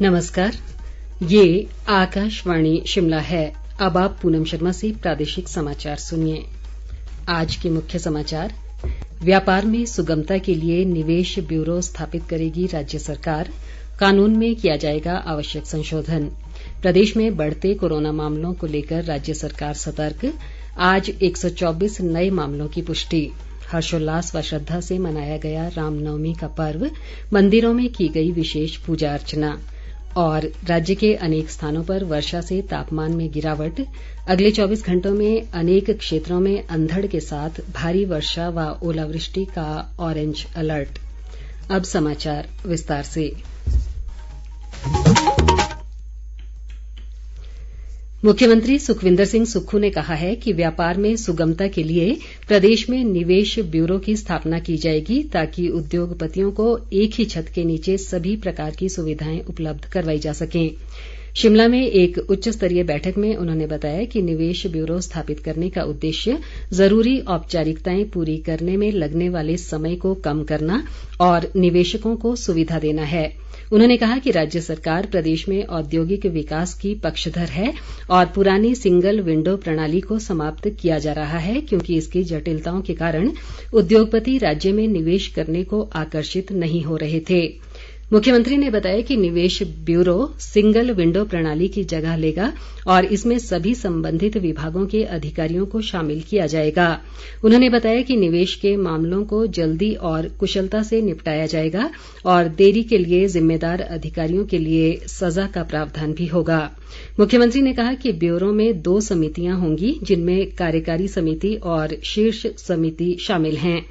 नमस्कार, ये आकाशवाणी शिमला है। अब आप पूनम शर्मा से प्रादेशिक समाचार सुनिए। आज के मुख्य समाचार। व्यापार में सुगमता के लिए निवेश ब्यूरो स्थापित करेगी राज्य सरकार। कानून में किया जाएगा आवश्यक संशोधन। प्रदेश में बढ़ते कोरोना मामलों को लेकर राज्य सरकार सतर्क। आज 124 नए मामलों की पुष्टि। हर्षोल्लास व श्रद्धा से मनाया गया रामनवमी का पर्व। मंदिरों में की गई विशेष पूजा अर्चना। और राज्य के अनेक स्थानों पर वर्षा से तापमान में गिरावट। अगले 24 घंटों में अनेक क्षेत्रों में अंधड़ के साथ भारी वर्षा व ओलावृष्टि का ऑरेंज अलर्ट। अब समाचार विस्तार से। मुख्यमंत्री सुखविंदर सिंह सुक्खू ने कहा है कि व्यापार में सुगमता के लिए प्रदेश में निवेश ब्यूरो की स्थापना की जाएगी ताकि उद्योगपतियों को एक ही छत के नीचे सभी प्रकार की सुविधाएं उपलब्ध करवाई जा सकें। शिमला में एक उच्च स्तरीय बैठक में उन्होंने बताया कि निवेश ब्यूरो स्थापित करने का उद्देश्य जरूरी औपचारिकताएं पूरी करने में लगने वाले समय को कम करना और निवेशकों को सुविधा देना है। उन्होंने कहा कि राज्य सरकार प्रदेश में औद्योगिक विकास की पक्षधर है और पुरानी सिंगल विंडो प्रणाली को समाप्त किया जा रहा है क्योंकि इसकी जटिलताओं के कारण उद्योगपति राज्य में निवेश करने को आकर्षित नहीं हो रहे थे। मुख्यमंत्री ने बताया कि निवेश ब्यूरो सिंगल विंडो प्रणाली की जगह लेगा और इसमें सभी संबंधित विभागों के अधिकारियों को शामिल किया जाएगा। उन्होंने बताया कि निवेश के मामलों को जल्दी और कुशलता से निपटाया जाएगा और देरी के लिए जिम्मेदार अधिकारियों के लिए सजा का प्रावधान भी होगा। मुख्यमंत्री ने कहा कि ब्यूरो में 2 समितियां होंगी जिनमें कार्यकारी समिति और शीर्ष समिति शामिल हैं।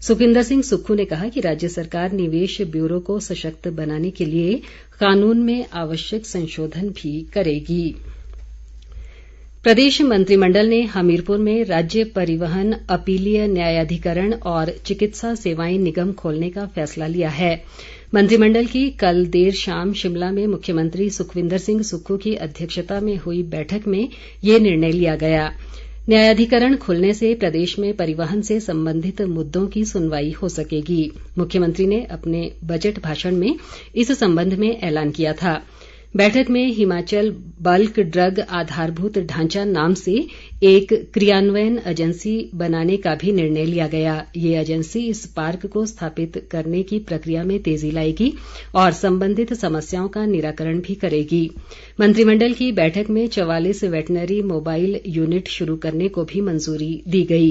सुखविंदर सिंह सुक्खू ने कहा कि राज्य सरकार निवेश ब्यूरो को सशक्त बनाने के लिए कानून में आवश्यक संशोधन भी करेगी। प्रदेश मंत्रिमंडल ने हमीरपुर में राज्य परिवहन अपीलीय न्यायाधिकरण और चिकित्सा सेवाएं निगम खोलने का फैसला लिया है। मंत्रिमंडल की कल देर शाम शिमला में मुख्यमंत्री सुखविंदर सिंह सुक्खू की अध्यक्षता में हुई बैठक में ये निर्णय लिया गया। न्यायाधिकरण खुलने से प्रदेश में परिवहन से संबंधित मुद्दों की सुनवाई हो सकेगी। मुख्यमंत्री ने अपने बजट भाषण में इस संबंध में ऐलान किया था। बैठक में हिमाचल बल्क ड्रग आधारभूत ढांचा नाम से एक क्रियान्वयन एजेंसी बनाने का भी निर्णय लिया गया। ये एजेंसी इस पार्क को स्थापित करने की प्रक्रिया में तेजी लाएगी और संबंधित समस्याओं का निराकरण भी करेगी। मंत्रिमंडल की बैठक में 44 वेटनरी मोबाइल यूनिट शुरू करने को भी मंजूरी दी गई।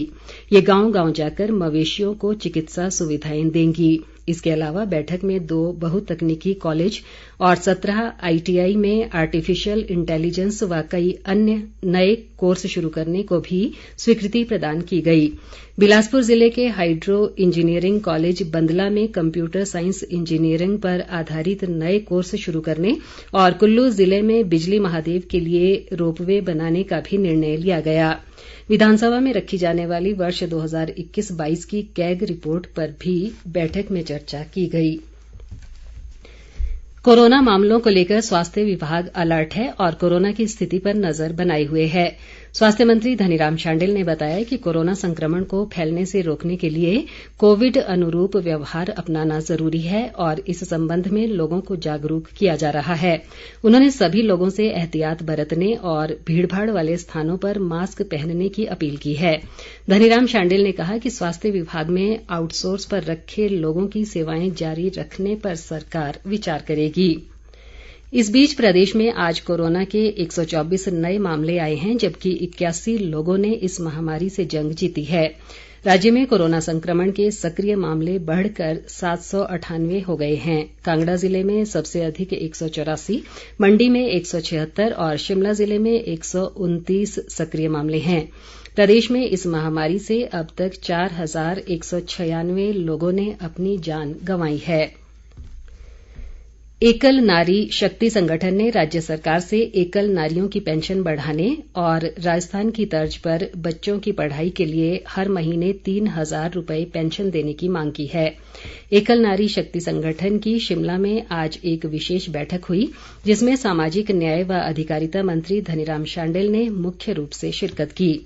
ये गांव-गांव जाकर मवेशियों को चिकित्सा सुविधाएं देंगी। इसके अलावा बैठक में 2 बहुतकनीकी कॉलेज और 17 ITI में आर्टिफिशियल इंटेलिजेंस व कई अन्य नए कोर्स शुरू करने को भी स्वीकृति प्रदान की गई। बिलासपुर जिले के हाइड्रो इंजीनियरिंग कॉलेज बंदला में कंप्यूटर साइंस इंजीनियरिंग पर आधारित नए कोर्स शुरू करने और कुल्लू जिले में बिजली महादेव के लिए रोपवे बनाने का भी निर्णय लिया गया। विधानसभा में रखी जाने वाली वर्ष 2021-22 की कैग रिपोर्ट पर भी बैठक में चर्चा की गई। कोरोना मामलों को लेकर स्वास्थ्य विभाग अलर्ट है और कोरोना की स्थिति पर नजर बनाए हुए है। स्वास्थ्य मंत्री धनीराम शांडिल ने बताया कि कोरोना संक्रमण को फैलने से रोकने के लिए कोविड अनुरूप व्यवहार अपनाना जरूरी है और इस संबंध में लोगों को जागरूक किया जा रहा है। उन्होंने सभी लोगों से एहतियात बरतने और भीड़भाड़ वाले स्थानों पर मास्क पहनने की अपील की है। धनीराम शांडिल ने कहा कि स्वास्थ्य विभाग में आउटसोर्स पर रखे लोगों की सेवाएं जारी रखने पर सरकार विचार करेगी। इस बीच प्रदेश में आज कोरोना के 124 नए मामले आए हैं जबकि 81 लोगों ने इस महामारी से जंग जीती है। राज्य में कोरोना संक्रमण के सक्रिय मामले बढ़कर 798 हो गए हैं। कांगड़ा जिले में सबसे अधिक 184, मंडी में 176 और शिमला जिले में 129 सक्रिय मामले हैं। प्रदेश में इस महामारी से अब तक 4196 लोगों ने अपनी जान गंवाई है। एकल नारी शक्ति संगठन ने राज्य सरकार से एकल नारियों की पेंशन बढ़ाने और राजस्थान की तर्ज पर बच्चों की पढ़ाई के लिए हर महीने 3000 रुपये पेंशन देने की मांग की है। एकल नारी शक्ति संगठन की शिमला में आज एक विशेष बैठक हुई जिसमें सामाजिक न्याय व अधिकारिता मंत्री धनीराम शांडिल ने मुख्य रूप से शिरकत की।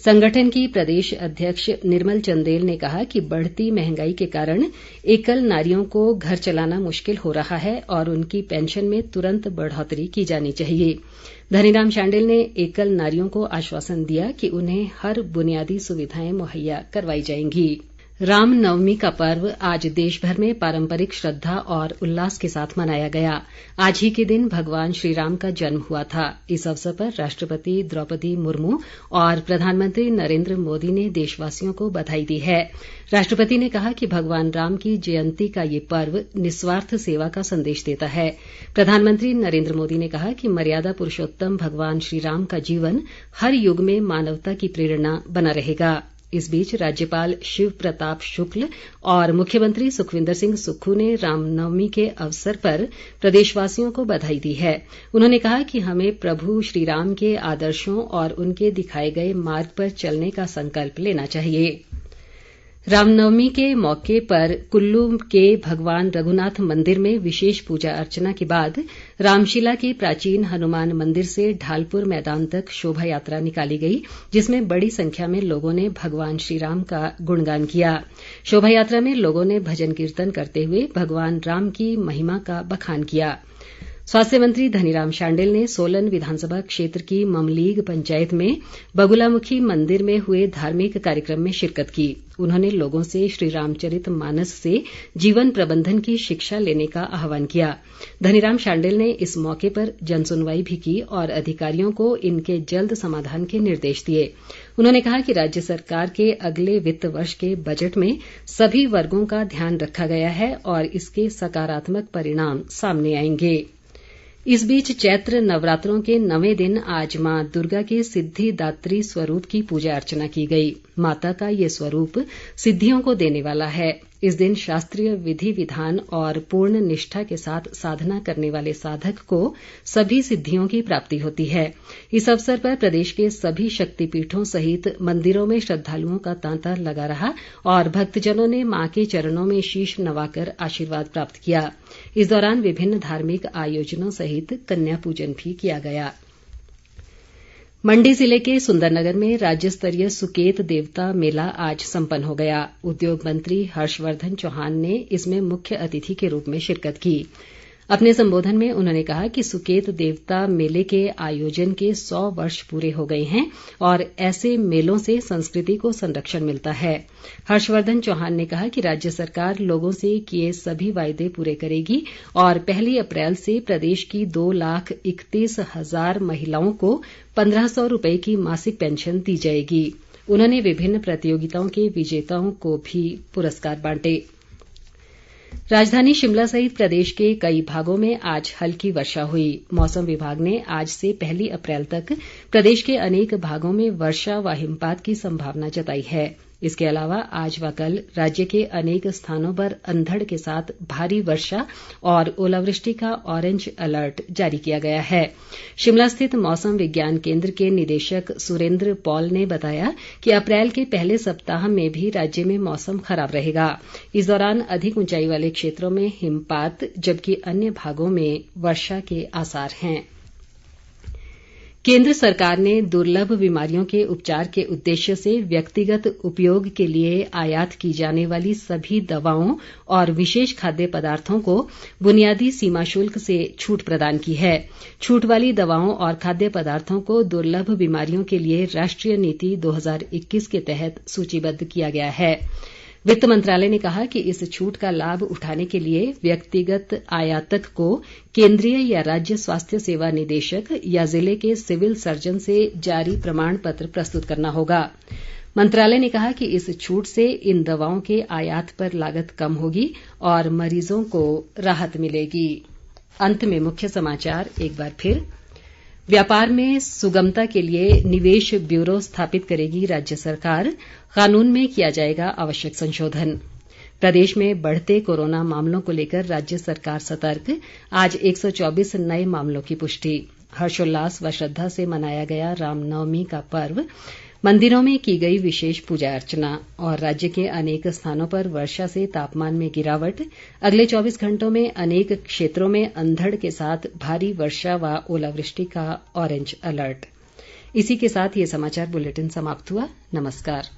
संगठन की प्रदेश अध्यक्ष निर्मल चंदेल ने कहा कि बढ़ती महंगाई के कारण एकल नारियों को घर चलाना मुश्किल हो रहा है और उनकी पेंशन में तुरंत बढ़ोतरी की जानी चाहिए। धनीराम शांडिल ने एकल नारियों को आश्वासन दिया कि उन्हें हर बुनियादी सुविधाएं मुहैया करवाई जाएंगी। रामनवमी का पर्व आज देशभर में पारंपरिक श्रद्धा और उल्लास के साथ मनाया गया। आज ही के दिन भगवान श्री राम का जन्म हुआ था। इस अवसर पर राष्ट्रपति द्रौपदी मुर्मू और प्रधानमंत्री नरेंद्र मोदी ने देशवासियों को बधाई दी है। राष्ट्रपति ने कहा कि भगवान राम की जयंती का ये पर्व निस्वार्थ सेवा का संदेश देता है। प्रधानमंत्री नरेंद्र मोदी ने कहा कि मर्यादा पुरुषोत्तम भगवान श्री राम का जीवन हर युग में मानवता की प्रेरणा बना रहेगा। इस बीच राज्यपाल शिव प्रताप शुक्ल और मुख्यमंत्री सुखविंदर सिंह सुक्खू ने रामनवमी के अवसर पर प्रदेशवासियों को बधाई दी है। उन्होंने कहा कि हमें प्रभु श्री राम के आदर्शों और उनके दिखाए गए मार्ग पर चलने का संकल्प लेना चाहिए। रामनवमी के मौके पर कुल्लू के भगवान रघुनाथ मंदिर में विशेष पूजा अर्चना के बाद रामशिला के प्राचीन हनुमान मंदिर से ढालपुर मैदान तक शोभा यात्रा निकाली गई, जिसमें बड़ी संख्या में लोगों ने भगवान श्री राम का गुणगान किया। शोभा यात्रा में लोगों ने भजन कीर्तन करते हुए भगवान राम की महिमा का बखान किया। स्वास्थ्य मंत्री धनीराम शांडिल ने सोलन विधानसभा क्षेत्र की ममलीग पंचायत में बगुलामुखी मंदिर में हुए धार्मिक कार्यक्रम में शिरकत की। उन्होंने लोगों से श्री रामचरित मानस से जीवन प्रबंधन की शिक्षा लेने का आह्वान किया। धनीराम शांडिल ने इस मौके पर जनसुनवाई भी की और अधिकारियों को इनके जल्द समाधान के निर्देश दिए। उन्होंने कहा कि राज्य सरकार के अगले वित्त वर्ष के बजट में सभी वर्गों का ध्यान रखा गया है और इसके सकारात्मक परिणाम सामने आएंगे। इस बीच चैत्र नवरात्रों के 9वें दिन आज मां दुर्गा के सिद्धिदात्री स्वरूप की पूजा अर्चना की गई। माता का ये स्वरूप सिद्धियों को देने वाला है। इस दिन शास्त्रीय विधि विधान और पूर्ण निष्ठा के साथ साधना करने वाले साधक को सभी सिद्धियों की प्राप्ति होती है। इस अवसर पर प्रदेश के सभी शक्तिपीठों सहित मंदिरों में श्रद्धालुओं का तांता लगा रहा और भक्तजनों ने मां के चरणों में शीश नवाकर आशीर्वाद प्राप्त किया। इस दौरान विभिन्न धार्मिक आयोजनों सहित कन्या पूजन भी किया गया। मंडी जिले के सुंदरनगर में राज्य स्तरीय सुकेत देवता मेला आज संपन्न हो गया। उद्योग मंत्री हर्षवर्धन चौहान ने इसमें मुख्य अतिथि के रूप में शिरकत की। अपने संबोधन में उन्होंने कहा कि सुकेत देवता मेले के आयोजन के 100 वर्ष पूरे हो गए हैं और ऐसे मेलों से संस्कृति को संरक्षण मिलता है। हर्षवर्धन चौहान ने कहा कि राज्य सरकार लोगों से किए सभी वायदे पूरे करेगी और 1 अप्रैल से प्रदेश की 2,31,000 महिलाओं को 1,500 रुपए की मासिक पेंशन दी जाएगी। उन्होंने विभिन्न प्रतियोगिताओं के विजेताओं को भी पुरस्कार बांटे। राजधानी शिमला सहित प्रदेश के कई भागों में आज हल्की वर्षा हुई। मौसम विभाग ने आज से 1 अप्रैल तक प्रदेश के अनेक भागों में वर्षा व हिमपात की संभावना जताई है। इसके अलावा आज व कल राज्य के अनेक स्थानों पर अंधड़ के साथ भारी वर्षा और ओलावृष्टि का ऑरेंज अलर्ट जारी किया गया है। शिमला स्थित मौसम विज्ञान केंद्र के निदेशक सुरेंद्र पॉल ने बताया कि अप्रैल के पहले सप्ताह में भी राज्य में मौसम खराब रहेगा। इस दौरान अधिक ऊंचाई वाले क्षेत्रों में हिमपात जबकि अन्य भागों में वर्षा के आसार हैं। केंद्र सरकार ने दुर्लभ बीमारियों के उपचार के उद्देश्य से व्यक्तिगत उपयोग के लिए आयात की जाने वाली सभी दवाओं और विशेष खाद्य पदार्थों को बुनियादी सीमा शुल्क से छूट प्रदान की है। छूट वाली दवाओं और खाद्य पदार्थों को दुर्लभ बीमारियों के लिए राष्ट्रीय नीति 2021 के तहत सूचीबद्ध किया गया है। वित्त मंत्रालय ने कहा कि इस छूट का लाभ उठाने के लिए व्यक्तिगत आयातक को केंद्रीय या राज्य स्वास्थ्य सेवा निदेशक या जिले के सिविल सर्जन से जारी प्रमाण पत्र प्रस्तुत करना होगा। मंत्रालय ने कहा कि इस छूट से इन दवाओं के आयात पर लागत कम होगी और मरीजों को राहत मिलेगी। अंत में मुख्य समाचार एक बार फिर। व्यापार में सुगमता के लिए निवेश ब्यूरो स्थापित करेगी राज्य सरकार। कानून में किया जाएगा आवश्यक संशोधन। प्रदेश में बढ़ते कोरोना मामलों को लेकर राज्य सरकार सतर्क। आज 124 नए मामलों की पुष्टि। हर्षोल्लास व श्रद्धा से मनाया गया रामनवमी का पर्व। मंदिरों में की गई विशेष पूजा अर्चना और राज्य के अनेक स्थानों पर वर्षा से तापमान में गिरावट। अगले 24 घंटों में अनेक क्षेत्रों में अंधड़ के साथ भारी वर्षा व ओलावृष्टि का ऑरेंज अलर्ट। इसी के साथ ये समाचार बुलेटिन समाप्त हुआ। नमस्कार।